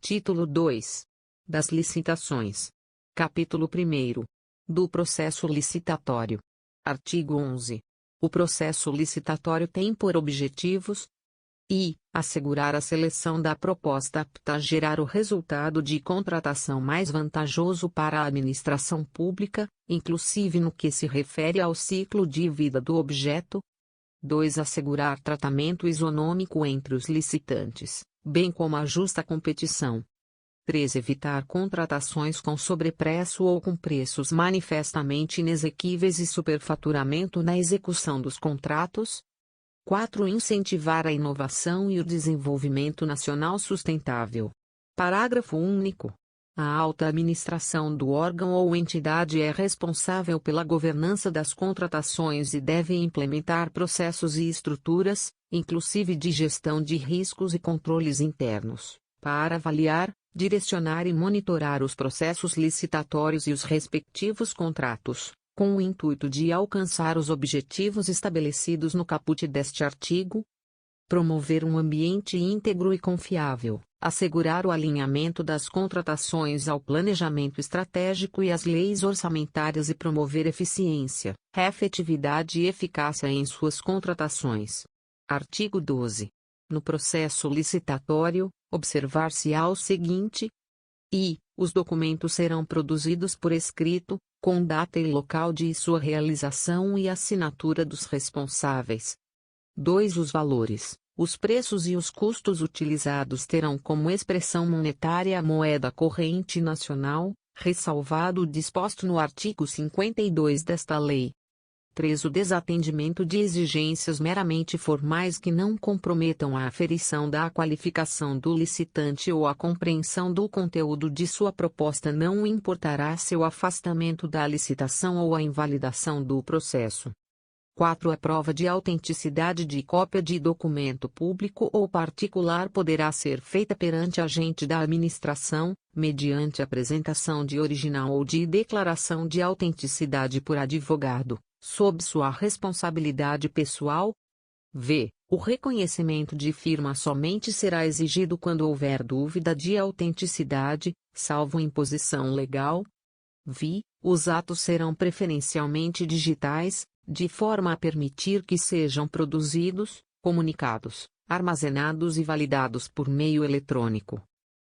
Título 2. Das licitações. Capítulo 1. Do processo licitatório. Artigo 11. O processo licitatório tem por objetivos: assegurar a seleção da proposta apta a gerar o resultado de contratação mais vantajoso para a administração pública, inclusive no que se refere ao ciclo de vida do objeto. 2. Assegurar tratamento isonômico entre os licitantes, bem como a justa competição. 3. Evitar contratações com sobrepreço ou com preços manifestamente inexequíveis e superfaturamento na execução dos contratos. 4. Incentivar a inovação e o desenvolvimento nacional sustentável. Parágrafo único. A alta administração do órgão ou entidade é responsável pela governança das contratações e deve implementar processos e estruturas, inclusive de gestão de riscos e controles internos, para avaliar, direcionar e monitorar os processos licitatórios e os respectivos contratos, com o intuito de alcançar os objetivos estabelecidos no caput deste artigo. Promover um ambiente íntegro e confiável, assegurar o alinhamento das contratações ao planejamento estratégico e às leis orçamentárias e promover eficiência, efetividade e eficácia em suas contratações. Artigo 12. No processo licitatório, observar-se-á o seguinte: os documentos serão produzidos por escrito, com data e local de sua realização e assinatura dos responsáveis. 2. Os valores, os preços e os custos utilizados terão como expressão monetária a moeda corrente nacional, ressalvado o disposto no artigo 52 desta lei. 3. O desatendimento de exigências meramente formais que não comprometam a aferição da qualificação do licitante ou a compreensão do conteúdo de sua proposta não importará seu afastamento da licitação ou a invalidação do processo. 4. A prova de autenticidade de cópia de documento público ou particular poderá ser feita perante agente da administração, mediante apresentação de original ou de declaração de autenticidade por advogado, sob sua responsabilidade pessoal. O reconhecimento de firma somente será exigido quando houver dúvida de autenticidade, salvo imposição legal. Os atos serão preferencialmente digitais, de forma a permitir que sejam produzidos, comunicados, armazenados e validados por meio eletrônico.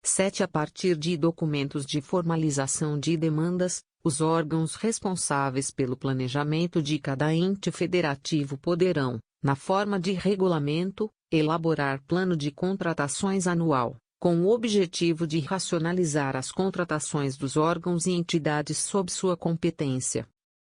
7. A partir de documentos de formalização de demandas, os órgãos responsáveis pelo planejamento de cada ente federativo poderão, na forma de regulamento, elaborar plano de contratações anual, com o objetivo de racionalizar as contratações dos órgãos e entidades sob sua competência,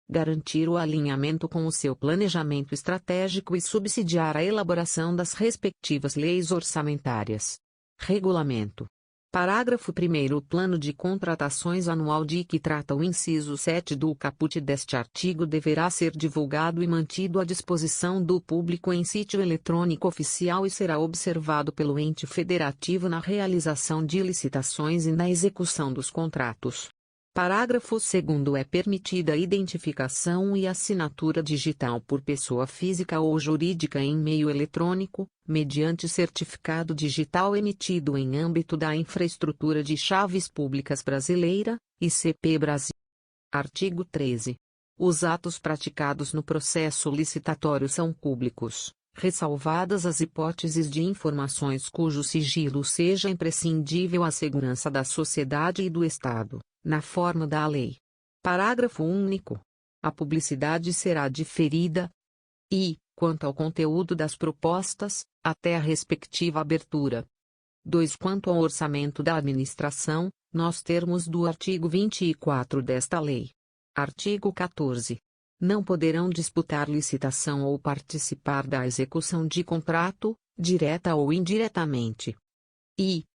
garantir o alinhamento com o seu planejamento estratégico e subsidiar a elaboração das respectivas leis orçamentárias. Regulamento. Parágrafo 1º. O plano de contratações anual de que trata o inciso 7 do caput deste artigo deverá ser divulgado e mantido à disposição do público em sítio eletrônico oficial e será observado pelo ente federativo na realização de licitações e na execução dos contratos. Parágrafo 2º. É permitida a identificação e assinatura digital por pessoa física ou jurídica em meio eletrônico, mediante certificado digital emitido em âmbito da Infraestrutura de Chaves Públicas Brasileira, ICP Brasil. Artigo 13. Os atos praticados no processo licitatório são públicos, ressalvadas as hipóteses de informações cujo sigilo seja imprescindível à segurança da sociedade e do Estado, na forma da lei. Parágrafo único. A publicidade será diferida quanto ao conteúdo das propostas, até a respectiva abertura. 2. Quanto ao orçamento da administração, nos termos do artigo 24 desta lei. Artigo 14. Não poderão disputar licitação ou participar da execução de contrato, direta ou indiretamente.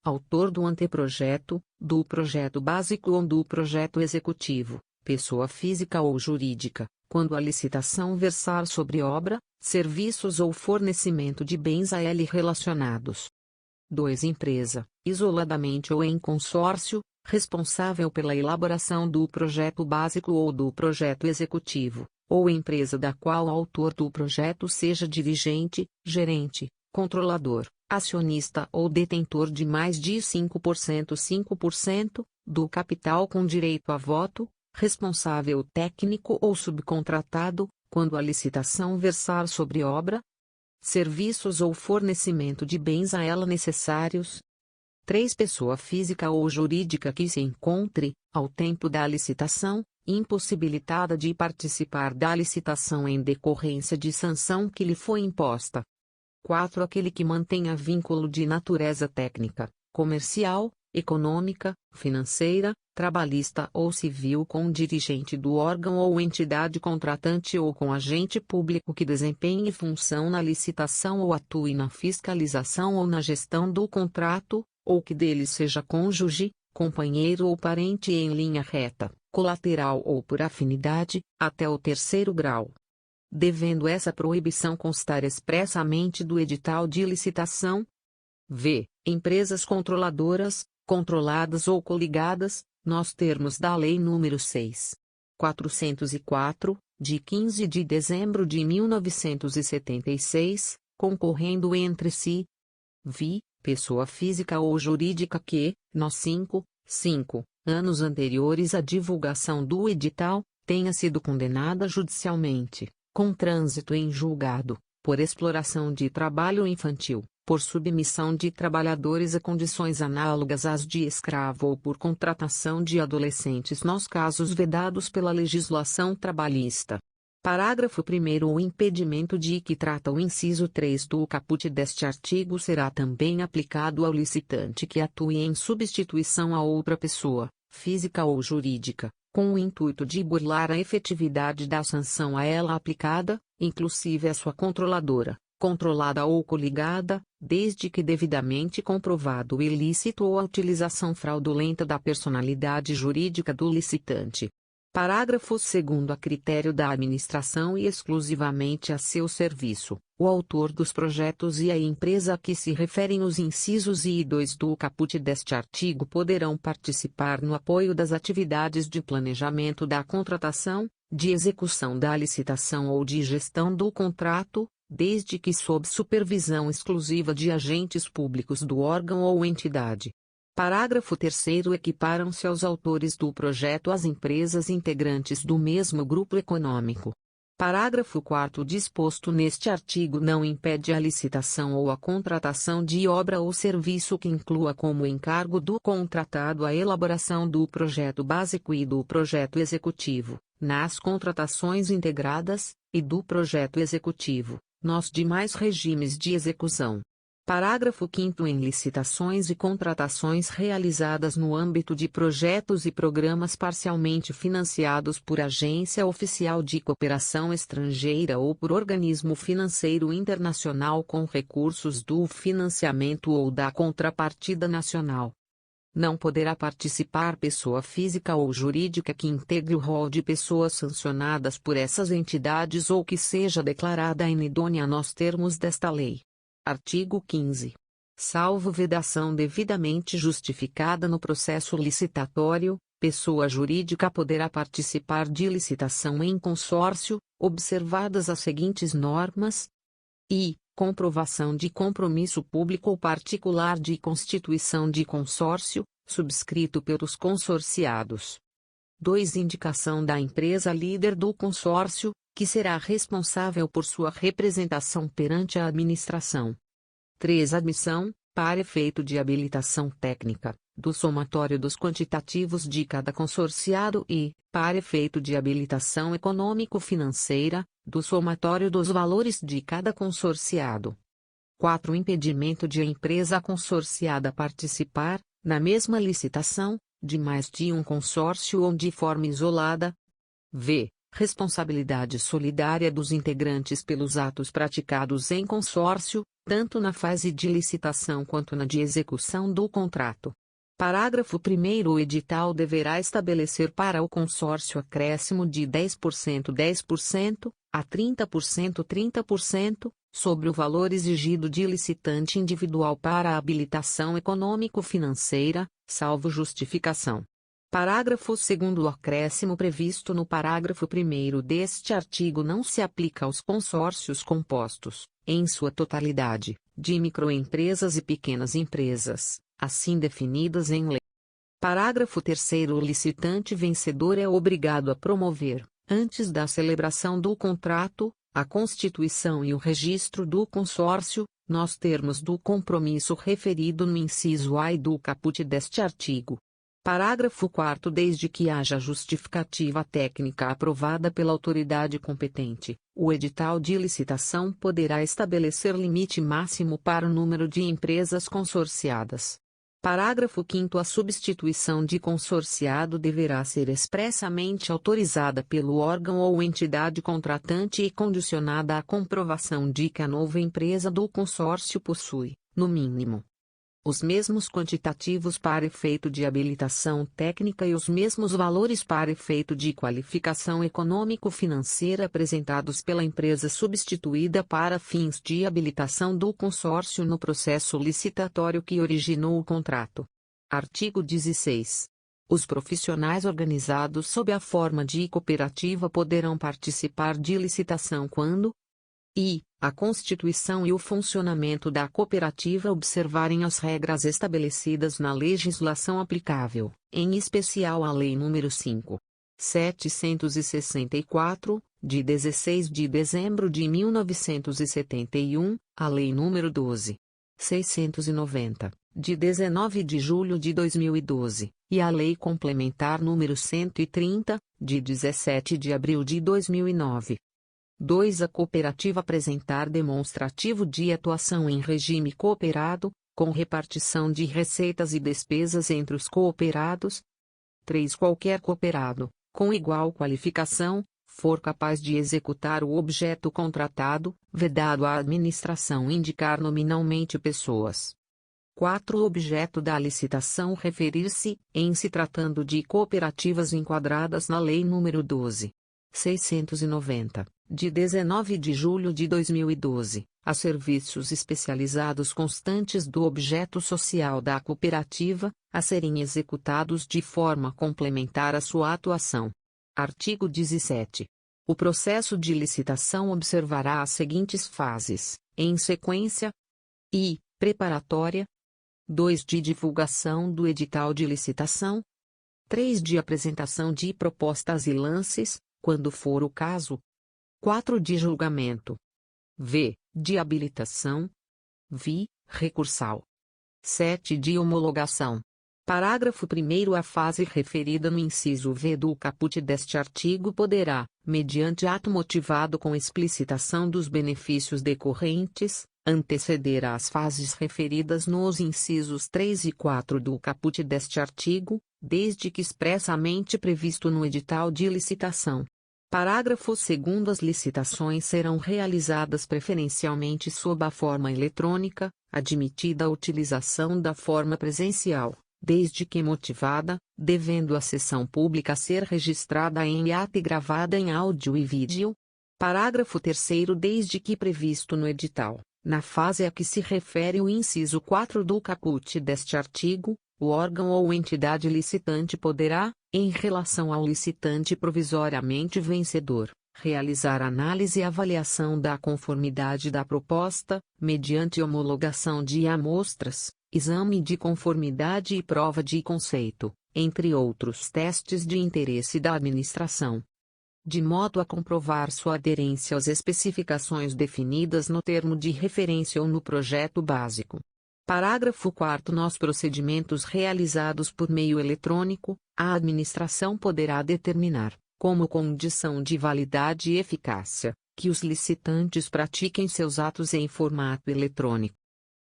Autor do anteprojeto, do projeto básico ou do projeto executivo, pessoa física ou jurídica, quando a licitação versar sobre obra, serviços ou fornecimento de bens a ele relacionados. 2. Empresa, isoladamente ou em consórcio, responsável pela elaboração do projeto básico ou do projeto executivo, ou empresa da qual o autor do projeto seja dirigente, gerente, controlador, acionista ou detentor de mais de 5% do capital com direito a voto, responsável técnico ou subcontratado, quando a licitação versar sobre obra, serviços ou fornecimento de bens a ela necessários. 3. Pessoa física ou jurídica que se encontre, ao tempo da licitação, impossibilitada de participar da licitação em decorrência de sanção que lhe foi imposta. 4. Aquele que mantenha vínculo de natureza técnica, comercial, econômica, financeira, trabalhista ou civil com o dirigente do órgão ou entidade contratante ou com agente público que desempenhe função na licitação ou atue na fiscalização ou na gestão do contrato, ou que dele seja cônjuge, companheiro ou parente em linha reta, colateral ou por afinidade, até o 3º grau. Devendo essa proibição constar expressamente do edital de licitação. V. Empresas controladoras, controladas ou coligadas, nos termos da Lei nº 6.404, de 15 de dezembro de 1976, concorrendo entre si. Vi. Pessoa física ou jurídica que, nos 5 anos anteriores à divulgação do edital, tenha sido condenada judicialmente, com trânsito em julgado, por exploração de trabalho infantil, por submissão de trabalhadores a condições análogas às de escravo ou por contratação de adolescentes nos casos vedados pela legislação trabalhista. Parágrafo 1º. O impedimento de que trata o inciso 3 do caput deste artigo será também aplicado ao licitante que atue em substituição a outra pessoa, física ou jurídica, com o intuito de burlar a efetividade da sanção a ela aplicada, inclusive a sua controladora, controlada ou coligada, desde que devidamente comprovado o ilícito ou a utilização fraudulenta da personalidade jurídica do licitante. Parágrafo 2º. A critério da administração e exclusivamente a seu serviço, o autor dos projetos e a empresa a que se referem os incisos I e 2 do caput deste artigo poderão participar no apoio das atividades de planejamento da contratação, de execução da licitação ou de gestão do contrato, desde que sob supervisão exclusiva de agentes públicos do órgão ou entidade. Parágrafo 3º. Equiparam-se aos autores do projeto as empresas integrantes do mesmo grupo econômico. Parágrafo 4º. Disposto neste artigo não impede a licitação ou a contratação de obra ou serviço que inclua como encargo do contratado a elaboração do projeto básico e do projeto executivo, nas contratações integradas, e do projeto executivo, nos demais regimes de execução. Parágrafo 5º. Em licitações e contratações realizadas no âmbito de projetos e programas parcialmente financiados por agência oficial de cooperação estrangeira ou por organismo financeiro internacional com recursos do financiamento ou da contrapartida nacional, não poderá participar pessoa física ou jurídica que integre o rol de pessoas sancionadas por essas entidades ou que seja declarada inidônea nos termos desta lei. Artigo 15. Salvo vedação devidamente justificada no processo licitatório, pessoa jurídica poderá participar de licitação em consórcio, observadas as seguintes normas: I. Comprovação de compromisso público ou particular de constituição de consórcio, subscrito pelos consorciados. 2. Indicação da empresa líder do consórcio, que será responsável por sua representação perante a administração. 3. Admissão, para efeito de habilitação técnica, do somatório dos quantitativos de cada consorciado e, para efeito de habilitação econômico-financeira, do somatório dos valores de cada consorciado. 4. Impedimento de a empresa consorciada participar, na mesma licitação, de mais de um consórcio ou de forma isolada. V. Responsabilidade solidária dos integrantes pelos atos praticados em consórcio, tanto na fase de licitação quanto na de execução do contrato. Parágrafo 1º. O edital deverá estabelecer para o consórcio acréscimo de 10% a 30% sobre o valor exigido de licitante individual para a habilitação econômico-financeira, salvo justificação. Parágrafo 2º. O acréscimo previsto no parágrafo 1º deste artigo não se aplica aos consórcios compostos, em sua totalidade, de microempresas e pequenas empresas, assim definidas em lei. Parágrafo 3º. O licitante vencedor é obrigado a promover, antes da celebração do contrato, a constituição e o registro do consórcio, nos termos do compromisso referido no inciso A e do caput deste artigo. Parágrafo 4º. Desde que haja justificativa técnica aprovada pela autoridade competente, o edital de licitação poderá estabelecer limite máximo para o número de empresas consorciadas. Parágrafo 5º. A substituição de consorciado deverá ser expressamente autorizada pelo órgão ou entidade contratante e condicionada à comprovação de que a nova empresa do consórcio possui, no mínimo, os mesmos quantitativos para efeito de habilitação técnica e os mesmos valores para efeito de qualificação econômico-financeira apresentados pela empresa substituída para fins de habilitação do consórcio no processo licitatório que originou o contrato. Artigo 16. Os profissionais organizados sob a forma de cooperativa poderão participar de licitação quando a constituição e o funcionamento da cooperativa observarem as regras estabelecidas na legislação aplicável, em especial a Lei nº 5.764, de 16 de dezembro de 1971, a Lei nº 12.690, de 19 de julho de 2012, e a Lei Complementar nº 130, de 17 de abril de 2009. 2. A cooperativa apresentar demonstrativo de atuação em regime cooperado, com repartição de receitas e despesas entre os cooperados. 3. Qualquer cooperado, com igual qualificação, for capaz de executar o objeto contratado, vedado à administração indicar nominalmente pessoas. 4. O objeto da licitação referir-se, em se tratando de cooperativas enquadradas na Lei nº 12.690, de 19 de julho de 2012, a serviços especializados constantes do objeto social da cooperativa, a serem executados de forma complementar à sua atuação. Artigo 17. O processo de licitação observará as seguintes fases, em sequência: preparatória. 2. De divulgação do edital de licitação. 3. De apresentação de propostas e lances, quando for o caso. 4. De julgamento. De habilitação. Recursal. 7. De homologação. Parágrafo 1º. A fase referida no inciso V do caput deste artigo poderá, mediante ato motivado com explicitação dos benefícios decorrentes, anteceder às fases referidas nos incisos 3 e 4 do caput deste artigo, desde que expressamente previsto no edital de licitação. Parágrafo 2º. As licitações serão realizadas preferencialmente sob a forma eletrônica, admitida a utilização da forma presencial, desde que motivada, devendo a sessão pública ser registrada em ata e gravada em áudio e vídeo. Parágrafo 3º. Desde que previsto no edital, na fase a que se refere o inciso 4 do caput deste artigo, o órgão ou entidade licitante poderá, em relação ao licitante provisoriamente vencedor, realizar análise e avaliação da conformidade da proposta, mediante homologação de amostras, exame de conformidade e prova de conceito, entre outros testes de interesse da administração, de modo a comprovar sua aderência às especificações definidas no termo de referência ou no projeto básico. Parágrafo 4º. Nos procedimentos realizados por meio eletrônico, a administração poderá determinar, como condição de validade e eficácia, que os licitantes pratiquem seus atos em formato eletrônico.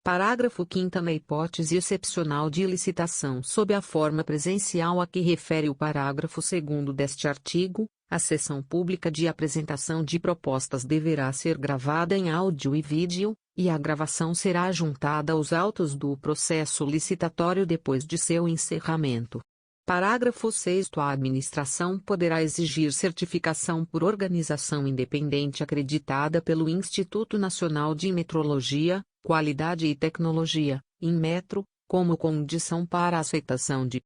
Parágrafo 5º. Na hipótese excepcional de licitação sob a forma presencial a que refere o parágrafo 2º deste artigo, a sessão pública de apresentação de propostas deverá ser gravada em áudio e vídeo, e a gravação será juntada aos autos do processo licitatório depois de seu encerramento. Parágrafo 6º. A administração poderá exigir certificação por organização independente acreditada pelo Instituto Nacional de Metrologia, Qualidade e Tecnologia, Inmetro, como condição para a aceitação de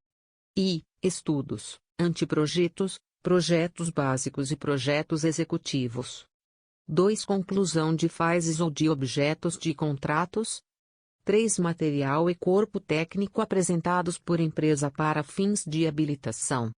estudos, anteprojetos, projetos básicos e projetos executivos. 2. Conclusão de fases ou de objetos de contratos. 3. Material e corpo técnico apresentados por empresa para fins de habilitação.